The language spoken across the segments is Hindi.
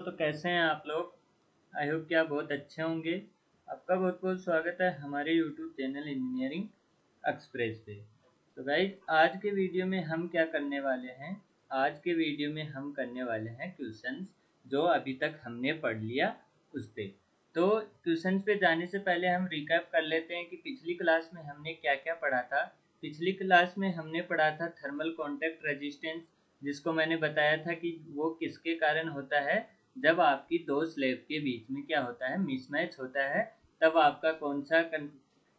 तो कैसे हैं आप लोग। आई होप कि आप बहुत अच्छे होंगे। आपका बहुत बहुत स्वागत है हमारे यूट्यूब चैनल इंजीनियरिंग एक्सप्रेस पे। तो गाइज आज के वीडियो में हम क्या करने वाले हैं। आज के वीडियो में हम करने वाले हैं क्वेश्चंस जो अभी तक हमने पढ़ लिया उस पे। तो क्वेश्चंस पे जाने से पहले हम रिकैप कर लेते हैं कि पिछली क्लास में हमने क्या क्या पढ़ा था। पिछली क्लास में हमने पढ़ा था थर्मल कॉन्टैक्ट रेजिस्टेंस, जिसको मैंने बताया था कि वो किसके कारण होता है। जब आपकी दो स्लैब के बीच में क्या होता है, मिसमैच होता है, तब आपका कौन सा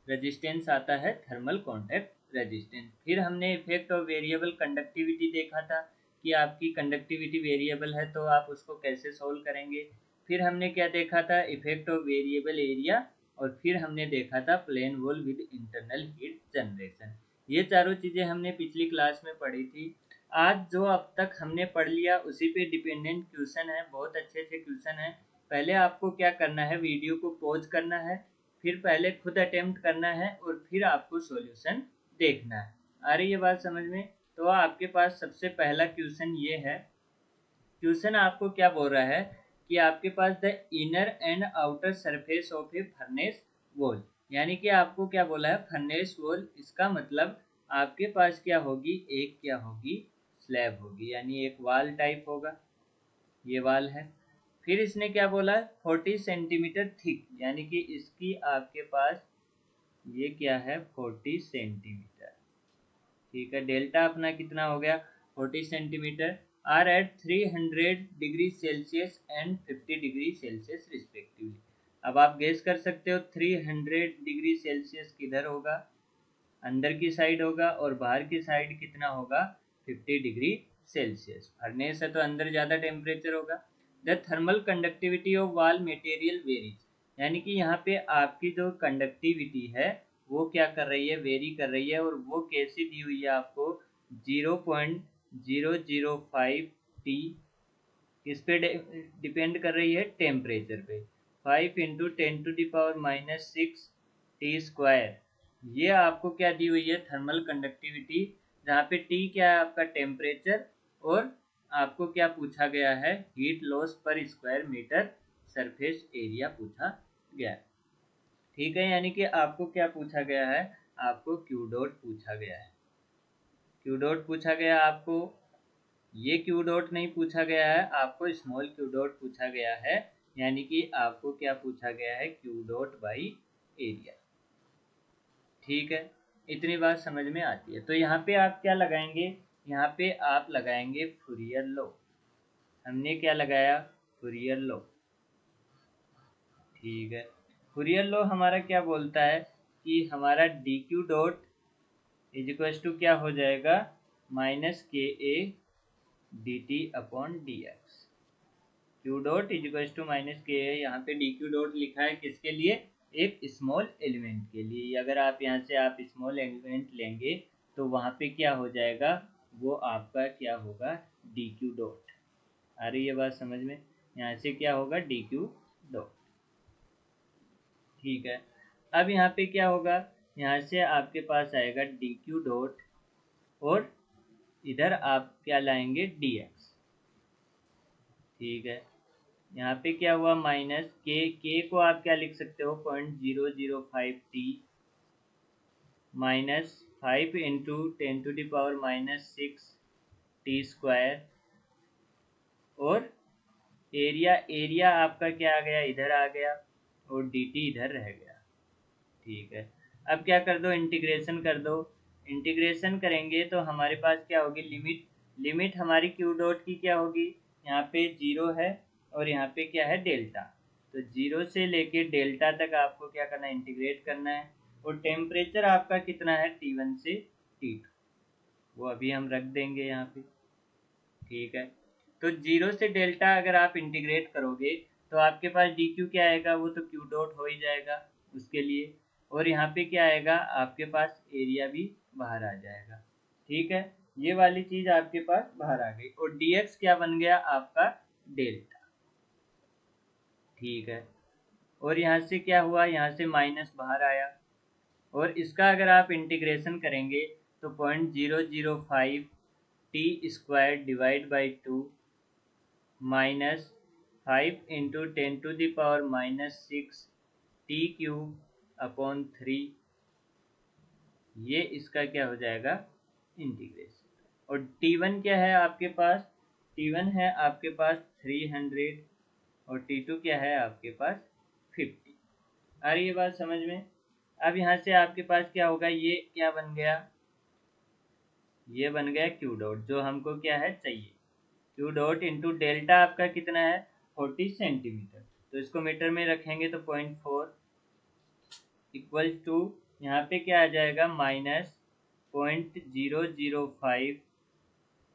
रेजिस्टेंस आता है, थर्मल कॉन्टैक्ट रेजिस्टेंस। फिर हमने इफेक्ट ऑफ वेरिएबल कंडक्टिविटी देखा था कि आपकी कंडक्टिविटी वेरिएबल है तो आप उसको कैसे सोल्व करेंगे। फिर हमने क्या देखा था, इफेक्ट ऑफ वेरिएबल एरिया। और फिर हमने देखा था plane wall with internal heat generation. ये चारों चीज़ें हमने पिछली क्लास में पढ़ी थी। आज जो अब तक हमने पढ़ लिया उसी पे डिपेंडेंट क्वेश्चन है, बहुत अच्छे अच्छे क्वेश्चन है। पहले आपको क्या करना है, वीडियो को पॉज करना है, फिर पहले खुद अटेम्प्ट करना है और फिर आपको सॉल्यूशन देखना है। आ रही है बात समझ में। तो आपके पास सबसे पहला क्वेश्चन ये है। क्वेश्चन आपको क्या बोल रहा है कि आपके पास the inner and outer surface of a furnace wall, यानी कि आपको क्या बोला है, फर्नेस वॉल। इसका मतलब आपके पास क्या होगी, एक क्या होगी, स्लैब होगी, यानी एक वाल टाइप होगा। ये वाल है। फिर इसने क्या बोला, 40 सेंटीमीटर थिक, यानी कि इसकी आपके पास ये क्या है, 40 सेंटीमीटर। ठीक है, डेल्टा अपना कितना हो गया, 40 centimetre. Are at 300 degree Celsius and 50 degree Celsius respectively. अब आप गेस कर सकते हो 300 डिग्री सेल्सियस किधर होगा, अंदर की साइड होगा, और बाहर की साइड कितना होगा, 50 डिग्री सेल्सियस। फर्नेस है तो अंदर ज़्यादा टेम्परेचर होगा। The thermal conductivity of wall material varies, यानी कि यहाँ पे आपकी जो कंडक्टिविटी है वो क्या कर रही है, वेरी कर रही है। और वो कैसी दी हुई है आपको, 0.005 टी। किस पे डिपेंड कर रही है, टेम्परेचर पे। 5 × 10⁻⁻⁶ टी स्क्वायर। ये आपको क्या दी हुई है, थर्मल कंडक्टिविटी, जहाँ पे टी क्या है आपका टेम्परेचर, और आपको क्या पूछा गया है, हीट लॉस पर स्क्वायर मीटर सरफेस एरिया पूछा गया है। ठीक है, यानी कि आपको क्या पूछा गया है, आपको क्यू डॉट पूछा गया है। क्यू डॉट पूछा गया आपको, ये क्यू डॉट नहीं पूछा गया है, आपको स्मॉल क्यू डॉट पूछा गया है। यानी कि आपको क्या पूछा गया है, क्यू डॉट बाई एरिया। ठीक है, इतनी बात समझ में आती है। तो यहाँ पे आप क्या लगाएंगे, यहाँ पे आप लगाएंगे फूरियर लॉ। हमने क्या लगाया, फूरियर लॉ। ठीक है, फूरियर लॉ हमारा क्या बोलता है कि हमारा d q dot is equal to क्या हो जाएगा, -KA dt/dx। Q dot is equal to -KA। यहाँ पे डी क्यू डॉट लिखा है किसके लिए, एक स्मॉल एलिमेंट के लिए। अगर आप यहाँ से आप स्मॉल एलिमेंट लेंगे तो वहाँ पे क्या हो जाएगा, वो आपका क्या होगा, डी क्यू डॉट। आ रही है बात समझ में, यहाँ से क्या होगा, डी क्यू डॉट। ठीक है, अब यहाँ पे क्या होगा, यहाँ से आपके पास आएगा डी क्यू डॉट, और इधर आप क्या लाएंगे, डी एक्स। ठीक है, यहाँ पे क्या हुआ, -के को आप क्या लिख सकते हो, 0.005 टी, -5 × 10⁻⁻⁶ टी स्क्वायर। और एरिया, एरिया आपका क्या आ गया, इधर आ गया, और डी टी इधर रह गया। ठीक है, अब क्या कर दो, इंटीग्रेशन कर दो। इंटीग्रेशन करेंगे तो हमारे पास क्या होगी, लिमिट। लिमिट हमारी क्यू डॉट की क्या होगी, यहाँ पे 0 है और यहाँ पे क्या है, डेल्टा। तो 0 से लेके डेल्टा तक आपको क्या करना है, इंटीग्रेट करना है। और टेम्परेचर आपका कितना है, T1 से T2, वो अभी हम रख देंगे यहाँ पे। ठीक है, तो 0 से डेल्टा अगर आप इंटीग्रेट करोगे तो आपके पास डी क्यू क्या आएगा, वो तो क्यू डॉट हो ही जाएगा उसके लिए। और यहाँ पे क्या आएगा, आपके पास एरिया भी बाहर आ जाएगा। ठीक है, ये वाली चीज़ आपके पास बाहर आ गई, और डी एक्स क्या बन गया आपका, डेल्टा। ठीक है, और यहाँ से क्या हुआ, यहाँ से माइनस बाहर आया। और इसका अगर आप इंटीग्रेशन करेंगे तो 0.005 T square divide by 2 minus 5 × 10⁻⁻6 t³/3, ये इसका क्या हो जाएगा इंटीग्रेशन। और T1 क्या है आपके पास, T1 है आपके पास 300 और T2 क्या है आपके पास 50। आ रही है बात समझ में। अब यहाँ से आपके पास क्या होगा, ये क्या बन गया, ये बन गया क्यू डॉट, जो हमको क्या है चाहिए, क्यू डॉट इंटू डेल्टा आपका कितना है 40 सेंटीमीटर, तो इसको मीटर में रखेंगे तो 0.4 इक्वल टू यहाँ पे क्या आ जाएगा -0.005,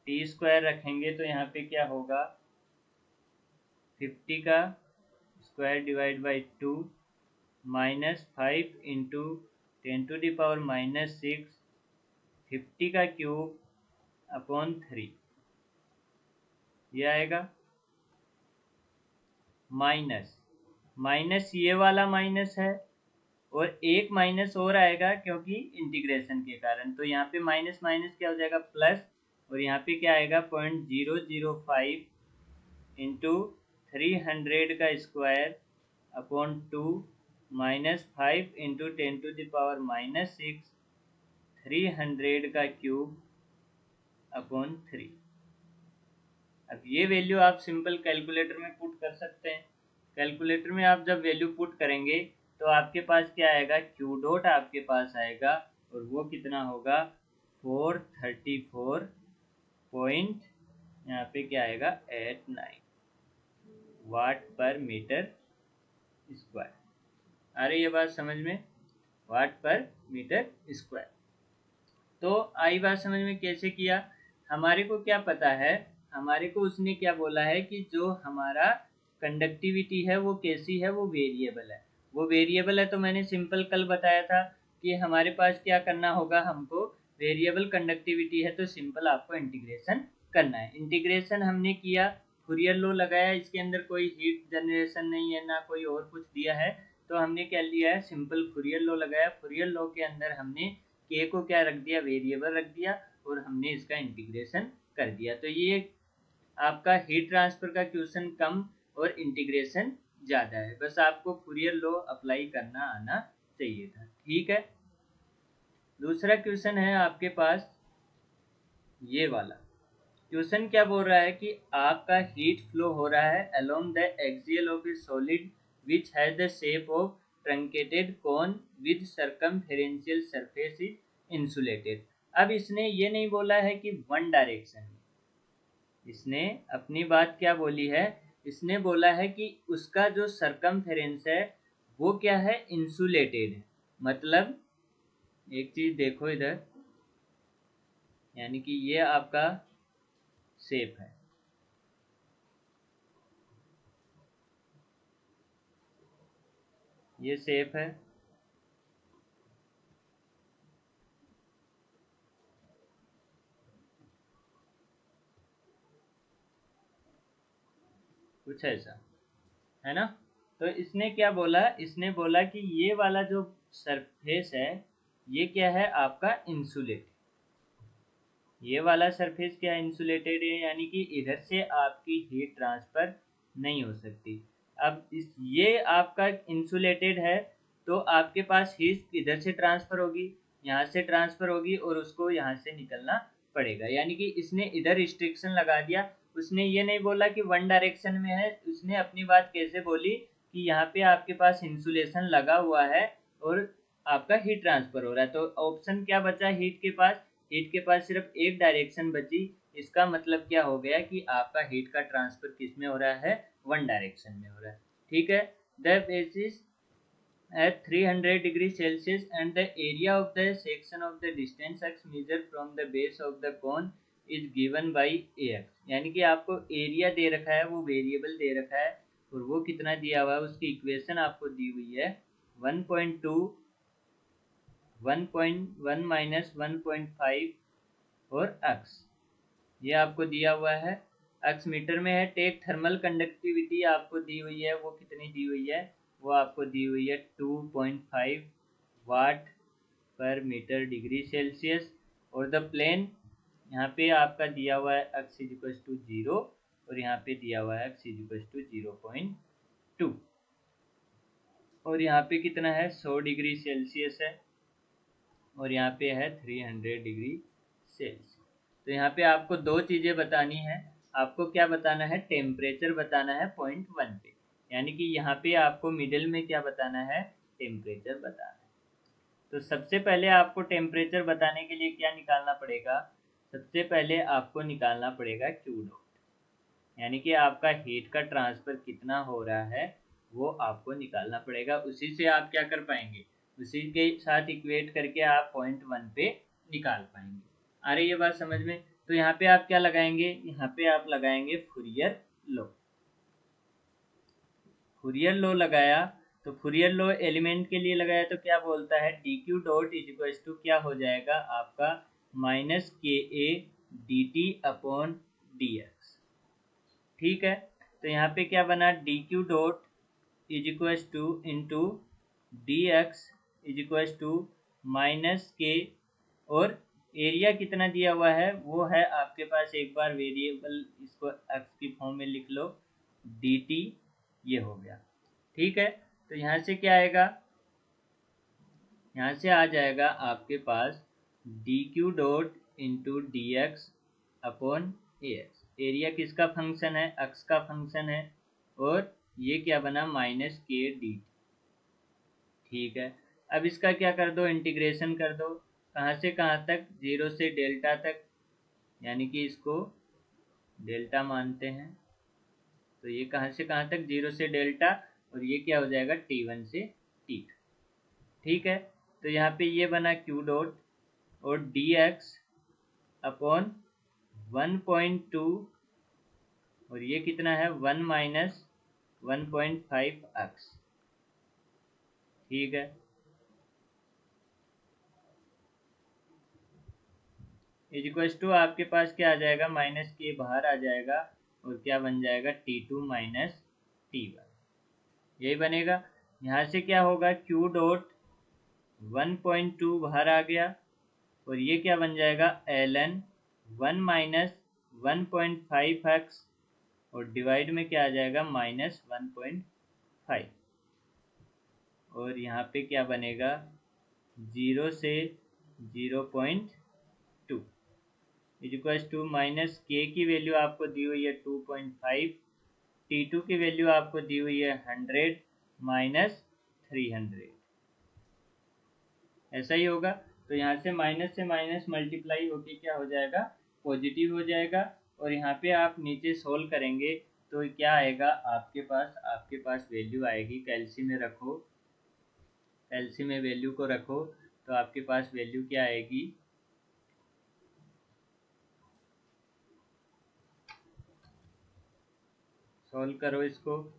टी स्क्वायर रखेंगे तो यहाँ पे क्या होगा 50 का स्क्वायर डिवाइड बाई 2 -5 × 10⁻⁻6 50 का क्यूब/3, ये आएगा माइनस माइनस, ये वाला माइनस है और एक माइनस और आएगा क्योंकि इंटीग्रेशन के कारण, तो यहाँ पे माइनस माइनस क्या हो जाएगा प्लस, और यहाँ पे क्या आएगा 0.005 इंटू 300 का स्क्वायर अपॉन 2 -5 × 10⁻⁻6 300 का क्यूब/3। अब ये वैल्यू आप सिंपल कैलकुलेटर में पुट कर सकते हैं। कैलकुलेटर में आप जब वैल्यू पुट करेंगे तो आपके पास क्या आएगा, क्यू डॉट आपके पास आएगा और वो कितना होगा 434 पॉइंट, यहाँ पे क्या आएगा 89 वाट पर मीटर स्क्वायर। आ रही है बात समझ में, वाट पर मीटर स्क्वायर। तो आई बात समझ में कैसे किया, हमारे को क्या पता है, हमारे को उसने क्या बोला है कि जो हमारा कंडक्टिविटी है वो कैसी है, वो वेरिएबल है। वो वेरिएबल है तो मैंने सिंपल कल बताया था कि हमारे पास क्या करना होगा, हमको वेरिएबल कंडक्टिविटी है तो सिंपल आपको इंटीग्रेशन करना है। इंटीग्रेशन हमने किया, फूरियर लॉ लगाया, इसके अंदर कोई हीट जनरेशन नहीं है ना कोई और कुछ दिया है, तो हमने क्या लिया है सिंपल फूरियर लॉ लगाया। फूरियर लॉ के अंदर हमने के को क्या रख दिया, वेरिएबल रख दिया और हमने इसका इंटीग्रेशन कर दिया। तो ये आपका हीट ट्रांसफर का क्वेश्चन कम और इंटीग्रेशन ज़्यादा है, बस आपको फूरियर लॉ अप्लाई करना आना चाहिए था। ठीक है, दूसरा क्वेश्चन है आपके पास ये वाला। क्वेश्चन क्या बोल रहा है कि आपका हीट फ्लो हो रहा है along the axial of a solid which has the shape of truncated cone with circumferential surface is insulated. अब इसने ये नहीं बोला है कि वन डायरेक्शन में, इसने अपनी बात क्या बोली है, इसने बोला है कि उसका जो सरकमफेरेंस है वो क्या है इंसुलेटेड है। मतलब एक चीज देखो इधर, यानी कि ये आपका शेप है, ये शेप है, कुछ ऐसा है ना। तो इसने क्या बोला, इसने बोला कि ये वाला जो सरफेस है ये क्या है आपका इंसुलेटेड, ये वाला सरफेस क्या इंसुलेटेड है, यानी कि इधर से आपकी हीट ट्रांसफर नहीं हो सकती। अब इस ये आपका इंसुलेटेड है तो आपके पास हीट इधर से ट्रांसफर होगी, यहाँ से ट्रांसफर होगी और उसको यहाँ से निकलना पड़ेगा, यानी कि इसने इधर रिस्ट्रिक्शन लगा दिया। उसने ये नहीं बोला कि वन डायरेक्शन में है, उसने अपनी बात कैसे बोली कि यहाँ पे आपके पास इंसुलेशन लगा हुआ है और आपका हीट ट्रांसफर हो रहा है। तो ऑप्शन क्या बचा हीट के पास, हीट के पास सिर्फ एक डायरेक्शन बची। इसका मतलब क्या हो गया कि आपका हीट का ट्रांसफर किस में हो रहा है, वन डायरेक्शन में हो रहा है। ठीक है, the basis at 300 degree Celsius and the area of the section of the distance x measured from the base of the cone is given by ax। यानी कि आपको एरिया दे रखा है, वो वेरिएबल दे रखा है और वो कितना दिया हुआ है, उसकी इक्वेशन आपको दी हुई है 1.2 1.1 माइनस 1.5 और x, ये आपको दिया हुआ है। x मीटर में है। टेक थर्मल कंडक्टिविटी आपको दी हुई है, वो कितनी दी हुई है, वो आपको दी हुई है 2.5 वाट पर मीटर डिग्री सेल्सियस। और द प्लेन यहाँ पे आपका दिया हुआ है x इज इक्वल टू 0 और यहाँ पे दिया हुआ है x = 0.2 और यहाँ पे कितना है 100 डिग्री सेल्सियस है और यहाँ पे है 300 डिग्री सेल्सियस। तो यहाँ पे आपको दो चीज़ें बतानी है। आपको क्या बताना है, टेम्परेचर बताना है पॉइंट 1 पे, यानी कि यहाँ पे आपको मिडिल में क्या बताना है, टेम्परेचर बताना है। तो सबसे पहले आपको टेम्परेचर बताने के लिए क्या निकालना पड़ेगा, सबसे पहले आपको निकालना पड़ेगा Q डॉट, यानी कि आपका हीट का ट्रांसफ़र कितना हो रहा है वो आपको निकालना पड़ेगा। उसी से आप क्या कर पाएंगे, उसी के साथ इक्वेट करके आप पॉइंट 1 पे निकाल पाएंगे। आ रही है बात समझ में? तो यहाँ पे आप क्या लगाएंगे, यहाँ पे आप लगाएंगे फूरियर लॉ। फूरियर लॉ लगाया तो फूरियर लॉ एलिमेंट के लिए लगाया तो क्या बोलता है, dq डॉट इज टू क्या हो जाएगा आपका -KA dt अपॉन dx। ठीक है, तो यहाँ पे क्या बना, dq dot is to into dx is to -k और एरिया कितना दिया हुआ है वो है आपके पास, एक बार वेरिएबल इसको x की फॉर्म में लिख लो, dt ये हो गया। ठीक है, तो यहाँ से क्या आएगा, यहाँ से आ जाएगा आपके पास dq dot into D X upon A X. Area किसका फंक्शन है, x का फंक्शन है और ये क्या बना -KD। ठीक है, अब इसका क्या कर दो, इंटीग्रेशन कर दो, कहाँ से कहाँ तक, 0 से डेल्टा तक, यानी कि इसको डेल्टा मानते हैं। तो ये कहाँ से कहाँ तक, 0 से डेल्टा और ये क्या हो जाएगा T1 से T2। ठीक है, तो यहाँ पे ये बना Q डॉट और dx अपॉन 1.2 और ये कितना है 1 माइनस 1.5x। ठीक है, इक्वल्स टू आपके पास क्या आ जाएगा, -k बाहर आ जाएगा और क्या बन जाएगा T2 माइनस T1, यही बनेगा। यहाँ से क्या होगा Q डॉट 1.2 बाहर आ गया और ये क्या बन जाएगा ln 1 माइनस 1.5x और डिवाइड में क्या आ जाएगा -1.5 और यहाँ पे क्या बनेगा 0 से 0.2 इक्वल्स टू -k की वैल्यू आपको दी हुई है 2.5, T2 की वैल्यू आपको दी हुई है 100 माइनस 300, ऐसा ही होगा। तो यहाँ से माइनस मल्टीप्लाई होके क्या हो जाएगा, पॉजिटिव हो जाएगा और यहाँ पे आप नीचे सोल्व करेंगे तो क्या आएगा आपके पास वैल्यू आएगी, कैल्सी में रखो, कैल्सी में वैल्यू को रखो तो आपके पास वैल्यू क्या आएगी, सोल्व करो इसको,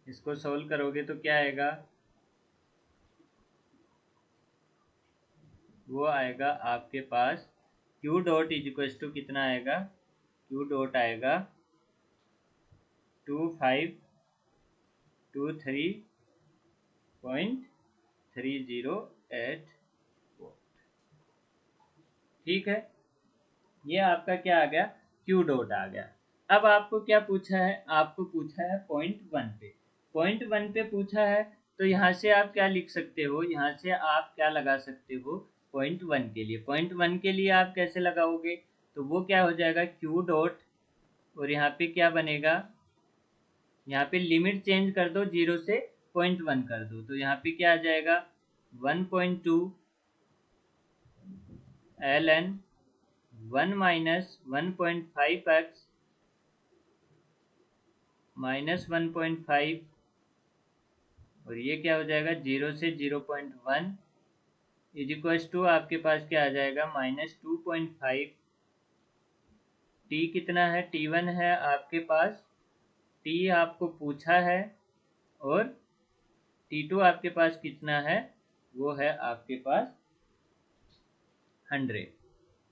इसको सोल्व करोगे तो क्या आएगा, वो आएगा आपके पास Q डॉट इज टू कितना आएगा, Q डॉट आएगा 2523.308 वोल्ट। ठीक है, ये आपका क्या आ गया, Q डॉट आ गया। अब आपको क्या पूछा है, आपको पूछा है पॉइंट 1 पे, पॉइंट 1 पे पूछा है तो यहाँ से आप क्या लिख सकते हो, यहाँ से आप क्या लगा सकते हो पॉइंट 1 के लिए। पॉइंट 1 के लिए आप कैसे लगाओगे, तो वो क्या हो जाएगा Q डॉट और यहाँ पे क्या बनेगा, यहाँ पे लिमिट चेंज कर दो, 0 से 0.1 कर दो तो यहाँ पे क्या आ जाएगा 1.2 ln 1 माइनस 1.5x माइनस 1.5 और ये क्या हो जाएगा 0 से 0.1 इज टू आपके पास क्या आ जाएगा -2.5। टी कितना है, T1 है आपके पास, टी आपको पूछा है और T2 आपके पास कितना है, वो है आपके पास 100,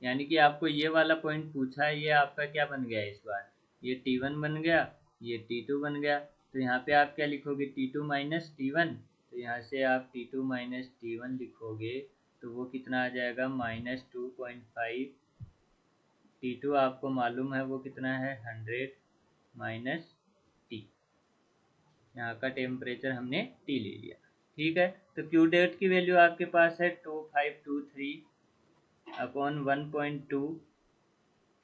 यानी कि आपको ये वाला पॉइंट पूछा है, ये आपका क्या बन गया इस बार, ये T1 बन गया, ये T2 बन गया। तो तो यहाँ पे आप क्या लिखोगे, T2 माइनस T1। तो यहाँ से आप T2 माइनस T1 लिखोगे तो वो कितना आ जाएगा, -2.5। T2 आपको मालूम है वो कितना है, 100 माइनस T। यहाँ का टेम्परेचर हमने T ले लिया। ठीक है, तो क्यू डॉट की वैल्यू आपके पास है 2523 अपॉन 1.2,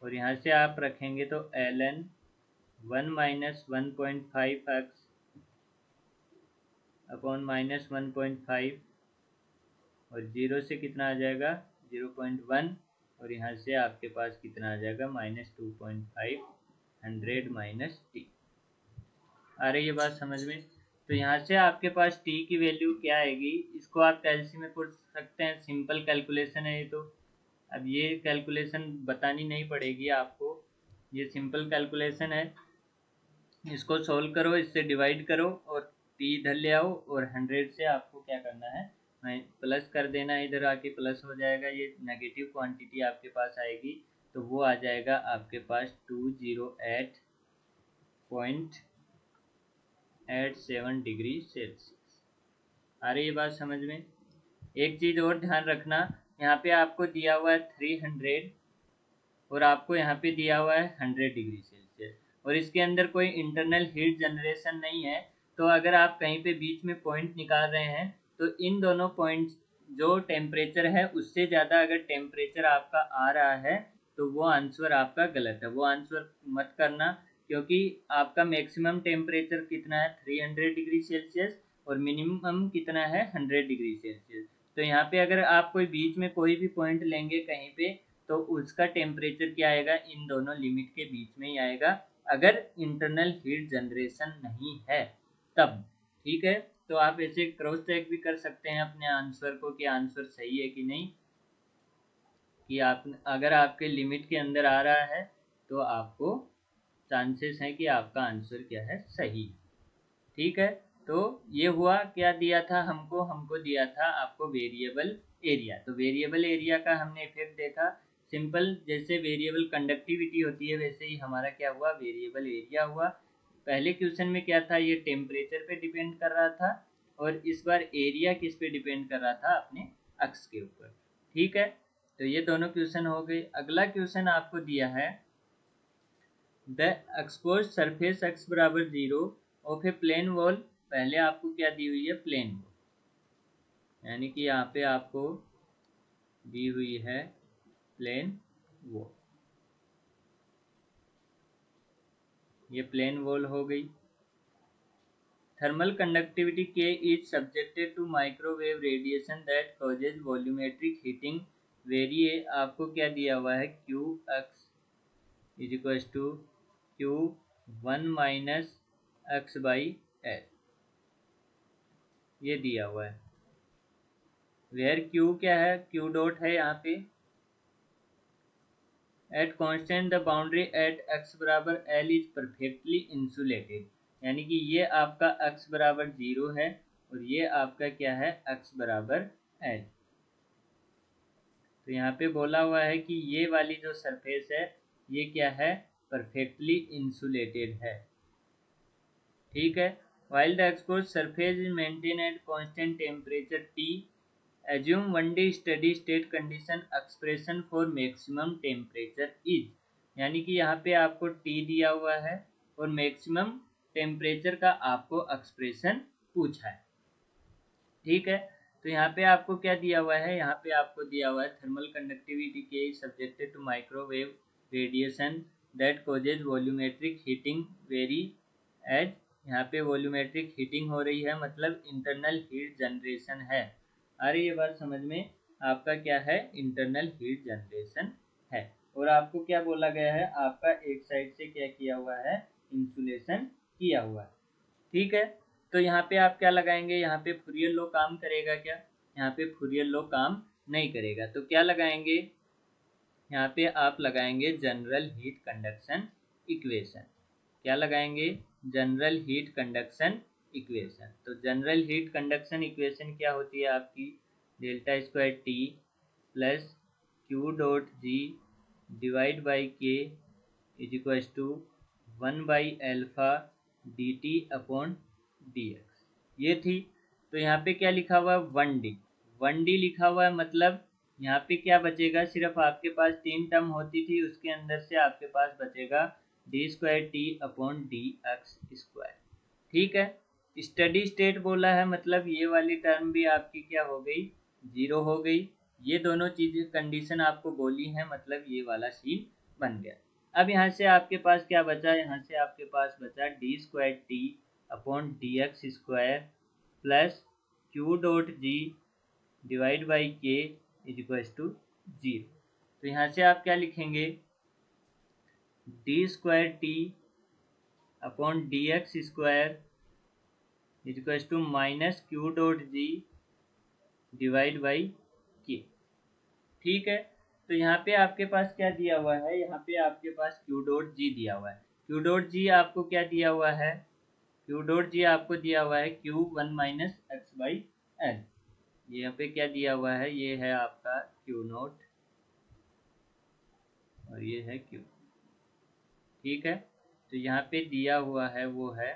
और यहाँ से आप रखेंगे तो ln 1 माइनस 1.5x अपॉन -1.5, और 0 से कितना आ जाएगा, 0.1, और यहाँ से आपके पास कितना आ जाएगा, -2.5 100 माइनस T। आ रही है बात समझ में। तो यहाँ से आपके पास T की वैल्यू क्या आएगी, इसको आप कैलसी में पूछ सकते हैं, सिंपल कैलकुलेशन है ये। तो अब ये कैलकुलेशन बतानी नहीं पड़ेगी आपको, ये सिंपल कैलकुलेशन है। इसको सोल्व करो, इससे डिवाइड करो और T इधर ले आओ, और 100 से आपको क्या करना है, प्लस कर देना है, इधर आके प्लस हो जाएगा, ये नेगेटिव क्वांटिटी आपके पास आएगी, तो वो आ जाएगा आपके पास 208.87 डिग्री सेल्सियस। आ रही है बात समझ में। एक चीज़ और ध्यान रखना, यहाँ पे आपको दिया हुआ है 300 और आपको यहाँ पे दिया हुआ है 100 डिग्री सेल्सियस, और इसके अंदर कोई इंटरनल हीट जनरेशन नहीं है। तो अगर आप कहीं पे बीच में पॉइंट निकाल रहे हैं तो इन दोनों पॉइंट जो टेम्परेचर है उससे ज़्यादा अगर टेम्परेचर आपका आ रहा है तो वो आंसर आपका गलत है, वो आंसर मत करना, क्योंकि आपका मैक्सिमम टेम्परेचर कितना है, 300 डिग्री सेल्सियस, और मिनिमम कितना है, 100 डिग्री सेल्सियस। तो यहाँ पे अगर आप कोई बीच में कोई भी पॉइंट लेंगे कहीं पे, तो उसका टेम्परेचर क्या आएगा, इन दोनों लिमिट के बीच में ही आएगा, अगर इंटरनल हीट जनरेशन नहीं है तब। ठीक है, तो आप ऐसे क्रॉस चेक भी कर सकते हैं अपने आंसर को कि आंसर सही है कि नहीं, कि आप अगर आपके लिमिट के अंदर आ रहा है तो आपको चांसेस हैं कि आपका आंसर क्या है, सही। ठीक है, तो ये हुआ, क्या दिया था हमको, हमको दिया था आपको वेरिएबल एरिया। तो वेरिएबल एरिया का हमने इफेक्ट देखा, सिंपल जैसे वेरिएबल कंडक्टिविटी होती है वैसे ही हमारा क्या हुआ, वेरिएबल एरिया हुआ। पहले क्वेश्चन में क्या था, ये टेम्परेचर पे डिपेंड कर रहा था, और इस बार एरिया किस पे डिपेंड कर रहा था, अपने अक्स के ऊपर। ठीक है, तो ये दोनों क्वेश्चन हो गए। अगला क्वेश्चन आपको दिया है, द एक्सपोज सरफेस x बराबर 0 ऑफ ए प्लेन वॉल। पहले आपको क्या दी हुई है, प्लेन वॉल, यानी कि यहाँ पे आपको दी हुई है प्लेन वॉल, ये प्लेन वॉल हो गई। Thermal conductivity K is subjected to microwave radiation that causes volumetric heating vary. आपको क्या दिया हुआ है, q x is equal to q 1 minus x by l, ये दिया हुआ है। वेयर क्यू क्या है, क्यू डॉट है यहाँ पे, at constant the boundary at x बराबर एल इज परफेक्टली इंसुलेटेड, यानी कि ये आपका एक्स बराबर 0 है और ये आपका क्या है, एक्स बराबर एल। तो यहाँ पे बोला हुआ है कि ये वाली जो सरफेस है ये क्या है, परफेक्टली इंसुलेटेड है। ठीक है, while the exposed surface is maintained at constant temperature T, assume 1D steady state condition expression for maximum temperature is, यानी कि यहाँ पे आपको T दिया हुआ है और मैक्सिमम टेम्परेचर का आपको एक्सप्रेशन पूछा है। ठीक है, तो यहाँ पे आपको क्या दिया हुआ है, यहाँ पे आपको दिया हुआ है thermal conductivity k subjected to microwave radiation that causes volumetric heating vary as, यहाँ पे वॉल्यूमेट्रिक हीटिंग हो रही है, मतलब इंटरनल हीट जनरेशन है। आ रही है बात समझ में, आपका क्या है, इंटरनल हीट जनरेशन है। और आपको क्या बोला गया है, आपका एक साइड से क्या किया हुआ है, इंसुलेशन किया हुआ है। ठीक है, तो यहाँ पे आप क्या लगाएंगे, यहाँ पे फूरियर लॉ काम करेगा क्या, यहाँ पे फूरियर लॉ काम नहीं करेगा, तो क्या लगाएंगे, यहाँ पे आप लगाएंगे जनरल हीट कंडक्शन इक्वेशन। क्या लगाएंगे, जनरल हीट कंडक्शन इक्वेशन। तो जनरल हीट कंडक्शन इक्वेशन क्या होती है आपकी, delta square T plus Q dot ji divide by के is equal to 1 by alpha D T upon D X, ये थी। तो यहाँ पे क्या लिखा हुआ है, 1D, 1D लिखा हुआ है, मतलब यहाँ पे क्या बचेगा, सिर्फ आपके पास 3 टर्म होती थी, उसके अंदर से आपके पास बचेगा D square t upon D x square. ठीक है, स्टडी स्टेट बोला है, मतलब ये वाली टर्म भी आपकी क्या हो गई, जीरो हो गई। ये दोनों चीजें कंडीशन आपको बोली हैं, मतलब ये वाला सीन बन गया। अब यहाँ से आपके पास क्या बचा, यहाँ से आपके पास बचा d square t upon D x square plus Q dot ji divide by के इज इक्वल टू जीरो। तो यहाँ से आप क्या लिखेंगे, d square t upon D x square is equal to minus Q dot ji divide by k. ठीक है, तो यहाँ पे आपके पास क्या दिया हुआ है, यहाँ पे आपके पास क्यू डॉट जी दिया हुआ है। क्यू डॉट जी आपको क्या दिया हुआ है, क्यू डॉट जी आपको दिया हुआ है Q one minus x by L. यहाँ पे क्या दिया हुआ है, ये है आपका क्यू नोट और ये है क्यू। ठीक है, तो यहाँ पे दिया हुआ है वो है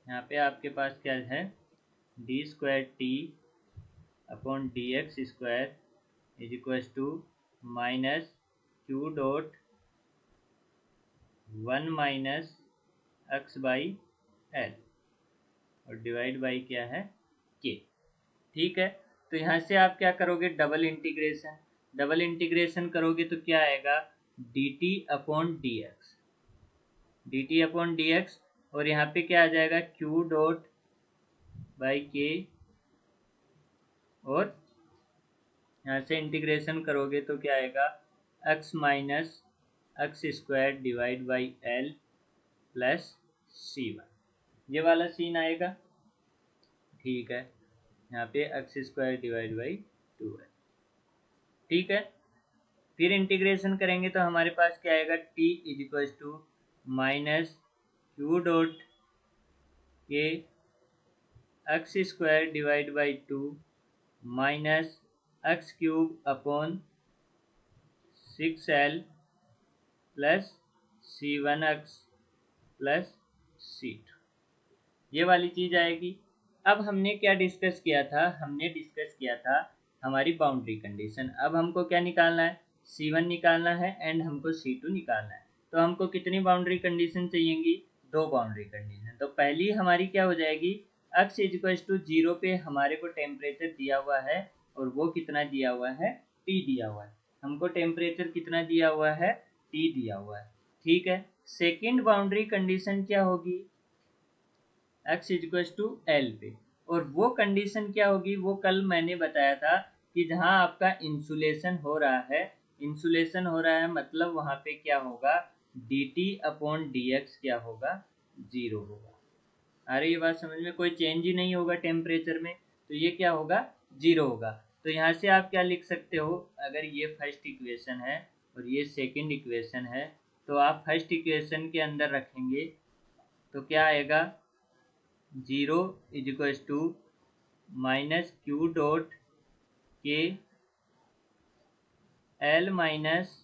यहाँ पे आपके पास क्या है, d square t upon D x square is equal to minus Q dot one minus x by l और डिवाइड बाई क्या है, के। ठीक है, तो यहाँ से आप क्या करोगे, डबल इंटीग्रेशन, डबल इंटीग्रेशन करोगे तो क्या आएगा, D T upon D x, D T upon D x, और यहाँ पे क्या आ जाएगा, क्यू डॉट बाई के, और यहाँ से इंटीग्रेशन करोगे तो क्या आएगा, x minus x square divide by l plus C one, ये वाला सीन आएगा। ठीक है, यहाँ पे x square divide by two है। ठीक है, फिर इंटीग्रेशन करेंगे तो हमारे पास क्या आएगा, T is equal to minus Q dot K X square divide by two minus X cube upon 6l plus C one X plus C two, ये वाली चीज़ आएगी। अब हमने क्या डिस्कस किया था, हमने डिस्कस किया था हमारी बाउंड्री कंडीशन। अब हमको क्या निकालना है, C1 निकालना है एंड हमको C2 निकालना है। तो हमको कितनी बाउंड्री कंडीशन चाहिएंगी, 2 बाउंड्री कंडीशन। तो पहली हमारी क्या हो जाएगी, x इज इक्वल टू 0 पे हमारे को टेम्परेचर दिया हुआ है, और वो कितना दिया हुआ है, T दिया हुआ है। हमको टेम्परेचर कितना दिया हुआ है, T दिया हुआ है। ठीक है, सेकेंड बाउंड्री कंडीशन क्या होगी, x is equal to l पे, और वो कंडीशन क्या होगी, वो कल मैंने बताया था कि जहाँ आपका इंसुलेशन हो रहा है, इंसुलेशन हो रहा है मतलब वहाँ पे क्या होगा, D T upon D x क्या होगा, जीरो होगा। अरे ये बात समझ में, कोई चेंज ही नहीं होगा टेम्परेचर में, तो ये क्या होगा, जीरो होगा। तो यहाँ से आप क्या लिख सकते हो, अगर ये फर्स्ट इक्वेशन है और ये सेकंड इक्वेशन है, तो आप फर्स्ट इक्वेशन के अंदर रखेंगे तो क्या आएगा, 0 is equal to minus Q dot K L minus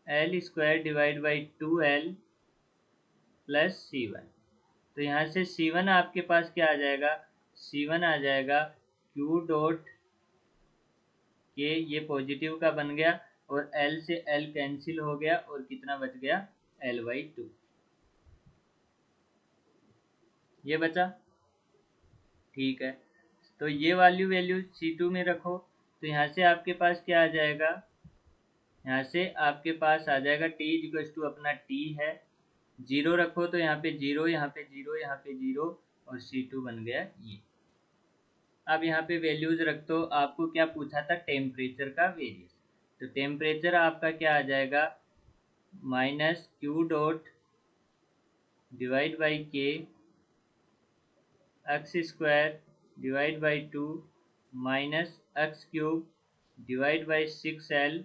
L square divide by 2l plus C one. तो यहाँ से C1 आपके पास क्या आ जाएगा, C1 आ जाएगा क्यू डॉट के, ये पॉजिटिव का बन गया, और L से L कैंसिल हो गया, और कितना बच गया, L बाई 2, ये बचा। ठीक है, तो ये वैल्यू C2 में रखो, तो यहाँ से आपके पास क्या आ जाएगा, यहाँ से आपके पास आ जाएगा t इक्वल टू अपना t है, 0 रखो तो यहाँ पे 0, यहाँ पे 0, यहाँ पे 0, और C2 बन गया ये। अब यहाँ पे वैल्यूज रख दो, आपको क्या पूछा था, टेम्परेचर का वेरिएशन। तो टेम्परेचर आपका क्या आ जाएगा, minus Q dot divide by K X square divide by two minus X cube divide by 6l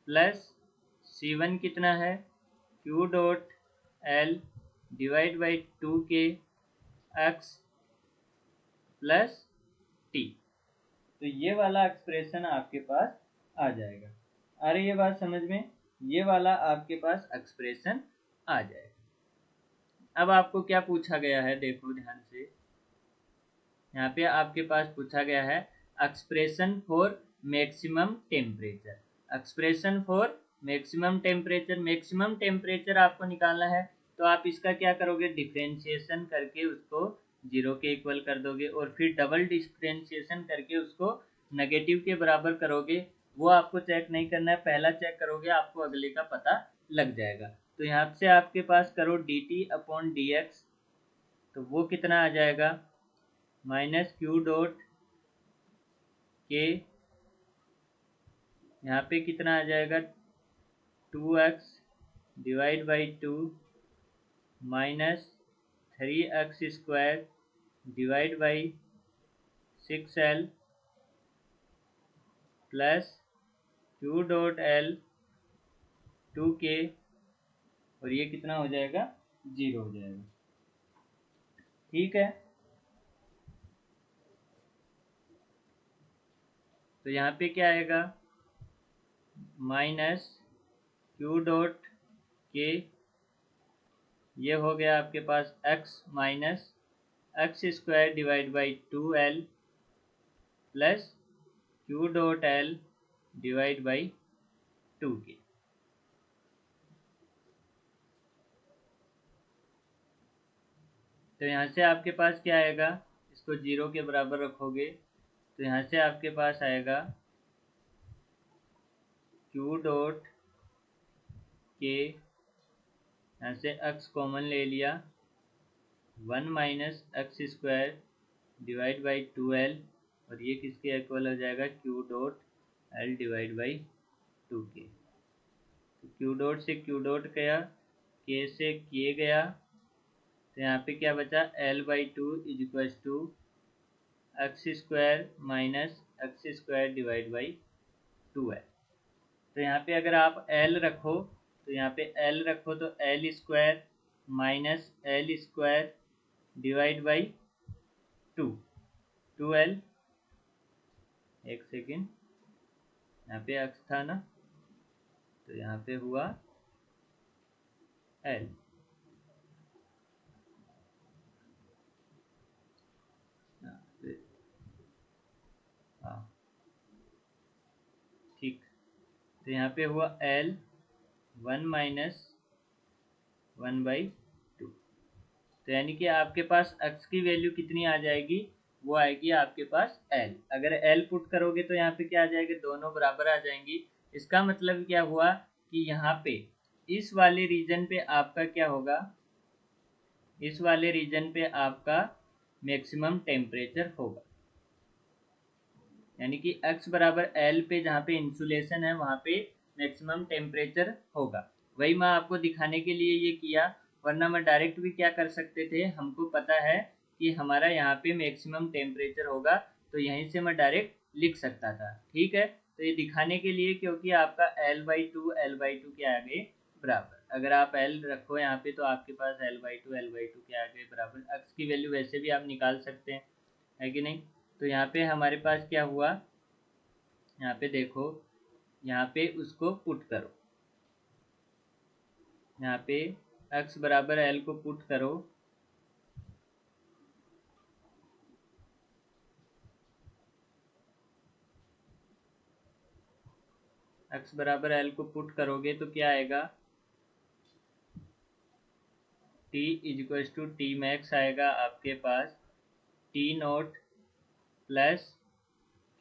plus C1 कितना है, Q dot L divide by 2 K x plus T. तो ये वाला एक्सप्रेशन आपके पास आ जाएगा। आ रही है बात समझ में? ये वाला आपके पास एक्सप्रेशन आ जाएगा। अब आपको क्या पूछा गया है, देखो ध्यान से। यहाँ पे आपके पास पूछा गया है expression for maximum temperature. Expression for maximum temperature, maximum temperature आपको निकालना है। तो आप इसका क्या करोगे, डिफ्रेंशिएशन करके उसको जीरो के इक्वल कर दोगे और फिर डबल डिफ्रेंशिएशन करके उसको नेगेटिव के बराबर करोगे। वो आपको चेक नहीं करना है, पहला चेक करोगे आपको अगले का पता लग जाएगा। तो यहाँ से आपके पास करो D T upon D x, तो वो कितना आ जाएगा, माइनस क्यू डॉट के, यहाँ पे कितना आ जाएगा 2x divide by 2 minus 3x square divide by 6l plus Q dot L 2k, और ये कितना हो जाएगा, 0 हो जाएगा। ठीक है, तो यहाँ पे क्या आएगा, माइनस क्यू डॉट के, ये हो गया आपके पास x minus x square divide by 2l plus Q dot L divide by 2k। तो यहाँ से आपके पास क्या आएगा, इसको जीरो के बराबर रखोगे तो यहाँ से आपके पास आएगा क्यू डॉट के, यहाँ से x कॉमन ले लिया, 1 minus x square divide by 2l, और ये किसके इक्वल हो जाएगा, Q dot L divide by 2k। तो क्यू डॉट से क्यू डॉट गया, के से के गया, तो यहाँ पे क्या बचा, l by 2 is equal to x square minus x square divide by 2l। तो यहाँ पे अगर आप एल रखो, तो यहाँ पे एल रखो तो L square minus L square divide by 2l। एक सेकेंड, यहाँ पे एक्स था ना, तो यहाँ पे हुआ एल। हाँ ठीक, तो यहाँ पे हुआ एल 1 माइनस 1/2। तो यानी कि आपके पास x की वैल्यू कितनी आ जाएगी, वो आएगी आपके पास l। अगर l पुट करोगे तो यहाँ पे क्या आ जाएगा, दोनों बराबर आ जाएंगी। इसका मतलब क्या हुआ कि यहाँ पे इस वाले रीजन पे आपका क्या होगा, इस वाले रीजन पे आपका मैक्सिमम टेम्परेचर होगा। यानी कि x बराबर l पे जहाँ पे इंसुलेशन है वहाँ पे मैक्सिमम टेम्परेचर होगा। वही मैं आपको दिखाने के लिए ये किया, वरना मैं डायरेक्ट भी क्या कर सकते थे, हमको पता है कि हमारा यहाँ पे मैक्सिमम टेम्परेचर होगा, तो यहीं से मैं डायरेक्ट लिख सकता था। ठीक है, तो ये दिखाने के लिए, क्योंकि आपका l/2 के आगे बराबर, अगर आप l रखो यहाँ पे तो आपके पास l/2 के आगे बराबर, x की वैल्यू वैसे भी आप निकाल सकते हैं, है कि नहीं। तो यहाँ पे हमारे पास क्या हुआ, यहाँ पे देखो, यहाँ पे उसको पुट करो, यहाँ पे x बराबर l को पुट करो, x बराबर l को पुट करोगे तो क्या आएगा, t is equal to T max आएगा आपके पास T naught plus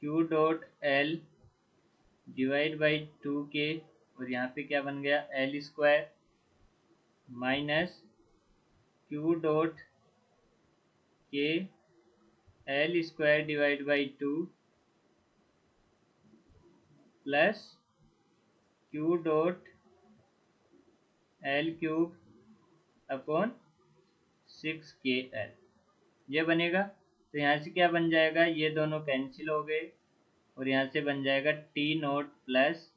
Q dot L divide by 2k, और यहाँ पे क्या बन गया, L square minus Q dot K L square divide by 2 plus Q dot L cube upon 6kl, ये बनेगा। तो यहाँ से क्या बन जाएगा, ये दोनों कैंसिल हो गए, और यहाँ से बन जाएगा T naught plus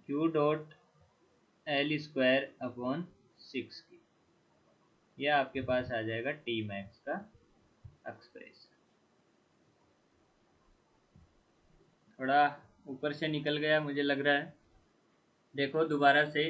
Q dot L square upon 6k। यह आपके पास आ जाएगा टी मैक्स का एक्सप्रेशन। थोड़ा ऊपर से निकल गया मुझे लग रहा है। देखो दोबारा से,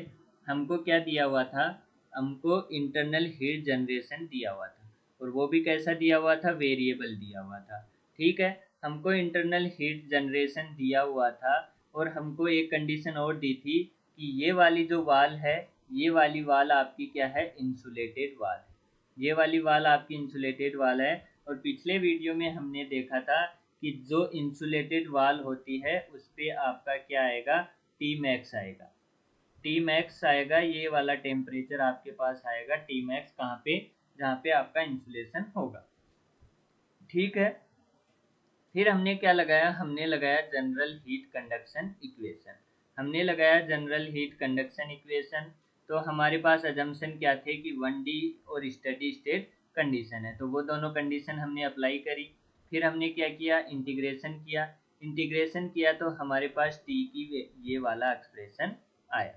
हमको क्या दिया हुआ था, हमको इंटरनल हीट जनरेशन दिया हुआ था, और वो भी कैसा दिया हुआ था, वेरिएबल दिया हुआ था। ठीक है, हमको इंटरनल हीट जनरेशन दिया हुआ था, और हमको एक कंडीशन और दी थी कि ये वाली जो वाल है, ये वाली वाल आपकी क्या है, इंसुलेटेड वाल है। ये वाली वाल आपकी इंसुलेटेड वाल है। और पिछले वीडियो में हमने देखा था कि जो इंसुलेटेड वाल होती है उस पर आपका क्या आएगा, टी मैक्स आएगा। टी मैक्स आएगा, ये वाला टेम्परेचर आपके पास आएगा टी मैक्स, कहाँ पे, जहाँ पे आपका इंसुलेशन होगा। ठीक है, फिर हमने क्या लगाया, हमने लगाया जनरल हीट कंडक्शन इक्वेशन। हमने लगाया जनरल हीट कंडक्शन इक्वेशन। तो हमारे पास अजम्पशन क्या थे कि 1D और स्टडी स्टेट कंडीशन है, तो वो दोनों कंडीशन हमने अप्लाई करी। फिर हमने क्या किया, इंटीग्रेशन किया। इंटीग्रेशन किया तो हमारे पास टी की ये वाला एक्सप्रेशन आया।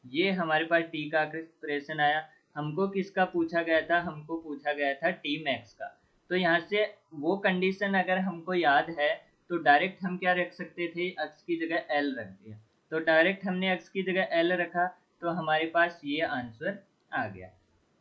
ये हमारे पास टी का एक्सप्रेशन आया। हमको किसका पूछा गया था, हमको पूछा गया था टी मैक्स का। तो यहाँ से वो कंडीशन अगर हमको याद है तो डायरेक्ट हम क्या रख सकते थे, एक्स की जगह एल रख दिया। तो डायरेक्ट हमने एक्स की जगह एल रखा, तो हमारे पास ये आंसर आ गया,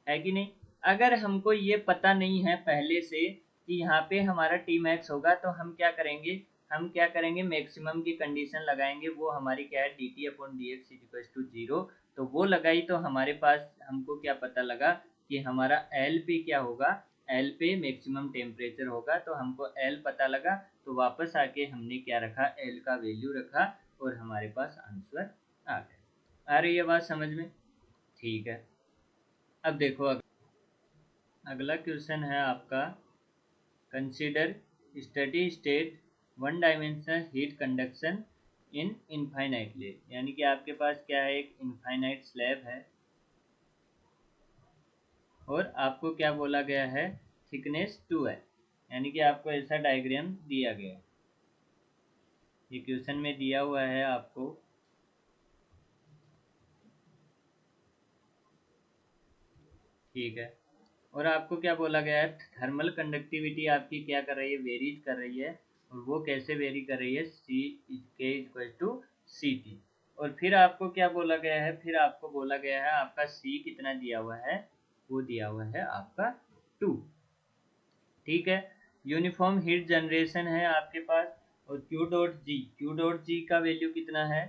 है कि नहीं। अगर हमको ये पता नहीं है पहले से कि यहाँ पे हमारा टी मैक्स होगा, तो हम क्या करेंगे, हम क्या करेंगे, मैक्सिमम की कंडीशन लगाएंगे। वो हमारी क्या है, d T upon D x equal to zero. तो वो लगाई तो हमारे पास हमको क्या पता लगा कि हमारा एल पे क्या होगा, एल पे मैक्सिमम टेम्परेचर होगा। तो हमको एल पता लगा, तो वापस आके हमने क्या रखा, एल का वैल्यू रखा, और हमारे पास आंसर आ गया। आ रही है बात समझ में। ठीक है, अब देखो अगला क्वेश्चन है आपका, consider steady state one dimensional heat conduction इन इनफाइनाइट लेयर। यानी कि आपके पास क्या है, एक इनफाइनाइट स्लैब है, और आपको क्या बोला गया है, थिकनेस 2 है। यानी कि आपको ऐसा डायग्राम दिया गया है, ये क्वेश्चन में दिया हुआ है आपको। ठीक है, और आपको क्या बोला गया है, थर्मल कंडक्टिविटी आपकी क्या कर रही है, वेरीज कर रही है। और वो कैसे वेरी कर रही है, सी के इक्वल टू सी टी। और फिर आपको क्या बोला गया है, फिर आपको बोला गया है आपका सी कितना दिया हुआ है, वो दिया हुआ है आपका 2। ठीक है, यूनिफॉर्म हीट जनरेशन है आपके पास। और क्यू डॉट जी का वैल्यू कितना है,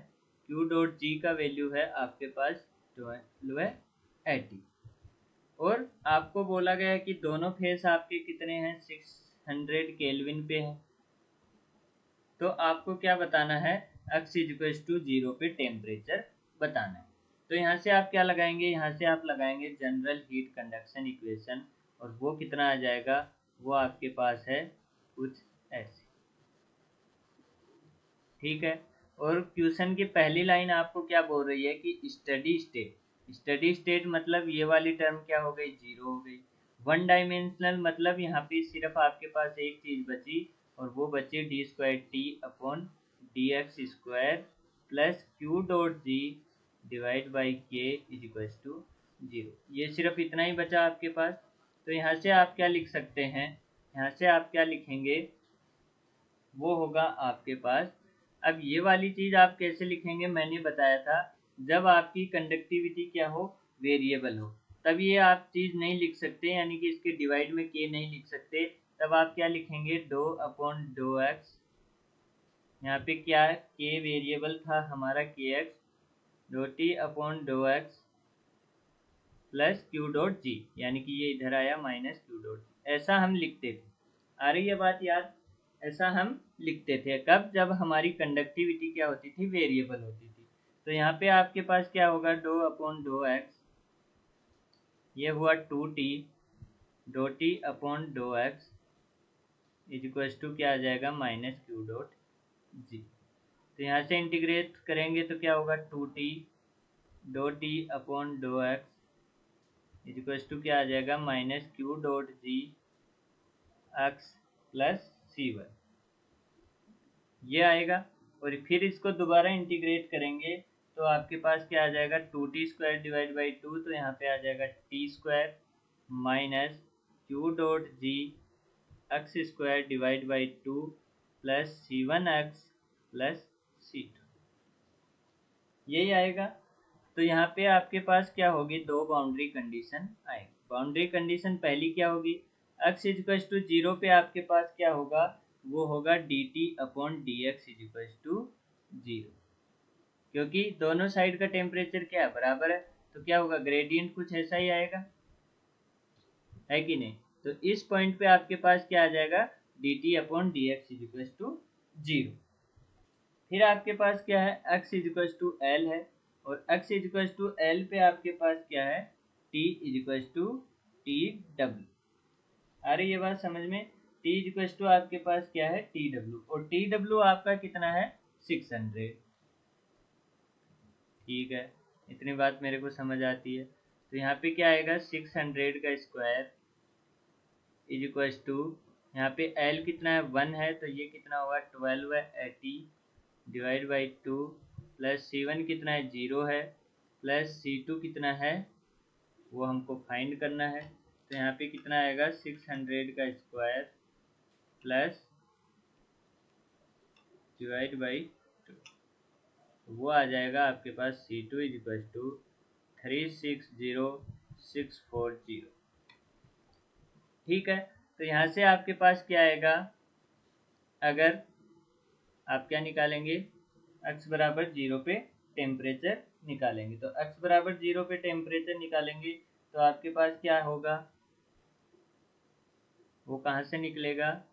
क्यू डॉट जी का वैल्यू है आपके पास 1280। और आपको बोला गया है कि दोनों फेस आपके कितने हैं, 600 केल्विन पे हैं। तो आपको क्या बताना है, x इक्वल टू 0 पे टेम्परेचर बताना है। तो यहाँ से आप क्या लगाएंगे, यहाँ से आप लगाएंगे जनरल हीट कंडक्शन इक्वेशन, और वो कितना आ जाएगा, वो आपके पास है कुछ ऐसे। ठीक है, और क्वेश्चन की पहली लाइन आपको क्या बोल रही है कि स्टडी स्टेट, स्टडी स्टेट मतलब ये वाली टर्म क्या हो गई, जीरो हो गई। वन डायमेंशनल मतलब यहाँ पे सिर्फ आपके पास एक चीज बची, और वो बची D square t upon D x square plus Q dot ji divide by के इज इक्वल टू जीरो। ये सिर्फ इतना ही बचा आपके पास। तो यहाँ से आप क्या लिख सकते हैं, यहाँ से आप क्या लिखेंगे, वो होगा आपके पास। अब ये वाली चीज आप कैसे लिखेंगे, मैंने बताया था, जब आपकी कंडक्टिविटी क्या हो, वेरिएबल हो, तब ये आप चीज नहीं लिख सकते, यानी कि इसके डिवाइड में के नहीं लिख सकते। तब आप क्या लिखेंगे, डो अपॉन डो एक्स। यहाँ पे क्या के वेरिएबल था हमारा, k x, d T upon dough x plus Q dot g, यानी कि ये इधर आया माइनस क्यू डॉट जी। ऐसा हम लिखते थे, आ रही है बात याद। ऐसा हम लिखते थे कब, जब हमारी कंडक्टिविटी क्या होती थी, वेरिएबल होती थी। तो यहाँ पे आपके पास क्या होगा, डो अपॉन डो एक्स, ये हुआ 2t, dough T upon dough x is equal to क्या आ जाएगा, माइनस क्यू डॉट जी। तो यहाँ से इंटीग्रेट करेंगे तो क्या होगा, 2t dough T upon dough x is equal to क्या आ जाएगा, minus Q dot G X plus C Y, ये आएगा। और फिर इसको दोबारा इंटीग्रेट करेंगे तो आपके पास क्या आ जाएगा, 2t² डिवाइड बाई 2, तो यहाँ पे आ जाएगा t² minus Q dot G x square divide by 2 plus C1x plus C2, यही आएगा। तो यहाँ पे आपके पास क्या होगी, दो बाउंड्री कंडीशन आएगी। बाउंड्री कंडीशन पहली क्या होगी, x इजिकल्स टू 0 पे आपके पास क्या होगा, वो होगा dt upon dx is equals to 0, क्योंकि दोनों साइड का टेम्परेचर क्या है, बराबर है, तो क्या होगा, ग्रेडियंट कुछ ऐसा ही आएगा, है कि नहीं। तो इस पॉइंट पे आपके पास क्या आ जाएगा, dt upon dx is equals to 0। फिर आपके पास क्या है, x इजिकल्स टू एल है, और x इजिकल्स टू एल पे आपके पास क्या है, t equals to T W. आ रही है बात समझ में, t इजिकल्स टू आपके पास क्या है, टी डब्ल्यू, और टी डब्ल्यू आपका कितना है, 600। ठीक है, इतनी बात मेरे को समझ आती है। तो यहाँ पे क्या आएगा, 600 का स्क्वायर इज इक्वल्स टू, यहाँ पे एल कितना है, 1 है, तो ये कितना होगा, 12 है, 80 डिवाइड बाई 2, प्लस C1 कितना है, 0 है, प्लस C2 कितना है, वो हमको फाइंड करना है। तो यहाँ पे कितना आएगा, 600 का स्क्वायर प्लस डिवाइड बाई 2, वो आ जाएगा आपके पास C2 इज इक्वल टू 360640। ठीक है, तो यहाँ से आपके पास क्या आएगा, अगर आप क्या निकालेंगे, x बराबर 0 पे टेम्परेचर निकालेंगे, तो x बराबर 0 पे टेम्परेचर निकालेंगे तो आपके पास क्या होगा, वो कहाँ से निकलेगा,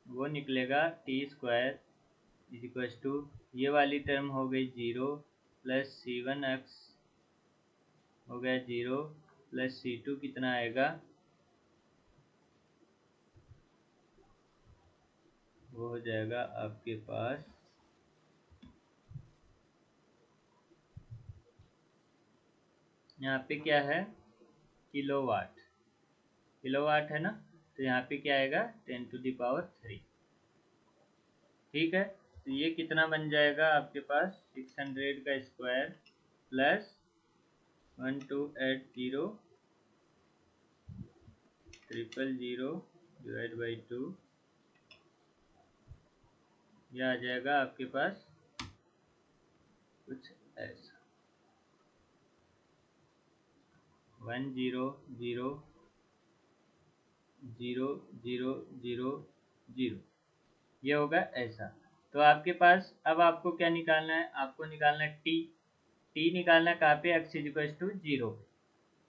वो निकलेगा t square is equal to, ये वाली टर्म हो गई 0, प्लस C1x हो गया 0, प्लस C2 कितना आएगा, वो हो जाएगा आपके पास, यहाँ पे क्या है, किलोवाट, किलोवाट है ना, तो यहाँ पे क्या आएगा, 10⁻3। ठीक है, तो ये कितना बन जाएगा आपके पास, 600 का स्क्वायर प्लस 1280000 डिवाइड बाई 2, ये आ जाएगा आपके पास कुछ ऐसा, 1000000, ये होगा ऐसा। तो आपके पास अब आपको क्या निकालना है, आपको निकालना है टी, टी निकालना है कहाँ पे, एक्स इजिक्वल्स टू 0 पे,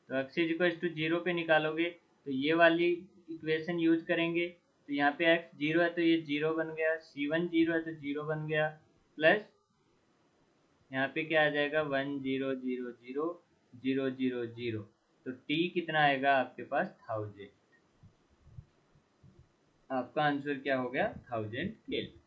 तो एक्स इजिक्वल्स टू 0 पे निकालोगे तो ये वाली इक्वेशन यूज करेंगे, तो यहाँ पे एक्स 0 है तो ये 0 बन गया, C1 0 है तो 0 बन गया, प्लस यहाँ पे क्या आ जाएगा, 1000000, तो टी कितना आएगा आपके पास, 1000, आपका आंसर क्या हो गया, 1000 केल्विन।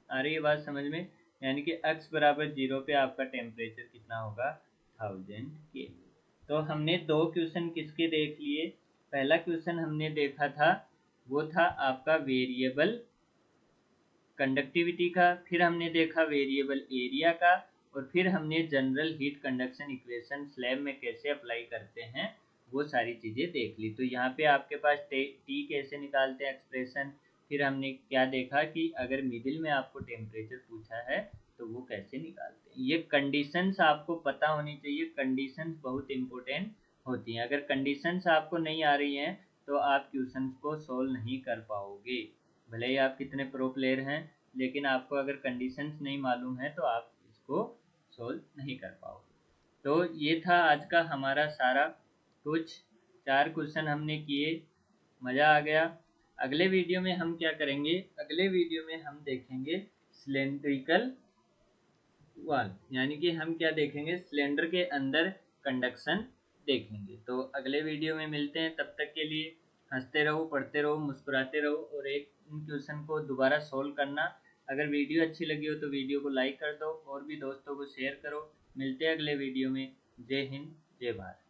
आ रही है बात समझ में, यानी कि x बराबर 0 पे आपका टेम्परेचर कितना होगा, 1000 केल्विन। तो हमने दो क्वेश्चन किसके देख लिए, पहला क्वेश्चन हमने देखा था वो था आपका वेरिएबल कंडक्टिविटी का, फिर हमने देखा वेरिएबल एरिया का, और फिर हमने general heat conduction equation slab में कैसे अप्लाई करते हैं वो सारी चीज़ें देख ली। तो यहाँ पे आपके पास टी कैसे निकालते हैं एक्सप्रेशन, फिर हमने क्या देखा कि अगर मिडिल में आपको टेम्परेचर पूछा है तो वो कैसे निकालते हैं। ये कंडीशंस आपको पता होनी चाहिए, कंडीशंस बहुत इंपॉर्टेंट होती हैं, अगर कंडीशंस आपको नहीं आ रही हैं तो आप क्वेश्चंस को सोल्व नहीं कर पाओगे, भले ही आप कितने प्रो प्लेयर हैं, लेकिन आपको अगर कंडीशंस नहीं मालूम है तो आप इसको सोल्व नहीं कर पाओगे। तो ये था आज का हमारा सारा कुछ, 4 क्वेश्चन हमने किए, मज़ा आ गया। अगले वीडियो में हम क्या करेंगे, अगले वीडियो में हम देखेंगे सिलेंड्रिकल वाल, यानी कि हम क्या देखेंगे, सिलेंडर के अंदर कंडक्शन देखेंगे। तो अगले वीडियो में मिलते हैं, तब तक के लिए हंसते रहो, पढ़ते रहो, मुस्कुराते रहो, और एक इन क्वेश्चन को दोबारा सोल्व करना। अगर वीडियो अच्छी लगी हो तो वीडियो को लाइक कर दो और भी दोस्तों को शेयर करो। मिलते हैं अगले वीडियो में। जय हिंद, जय भारत।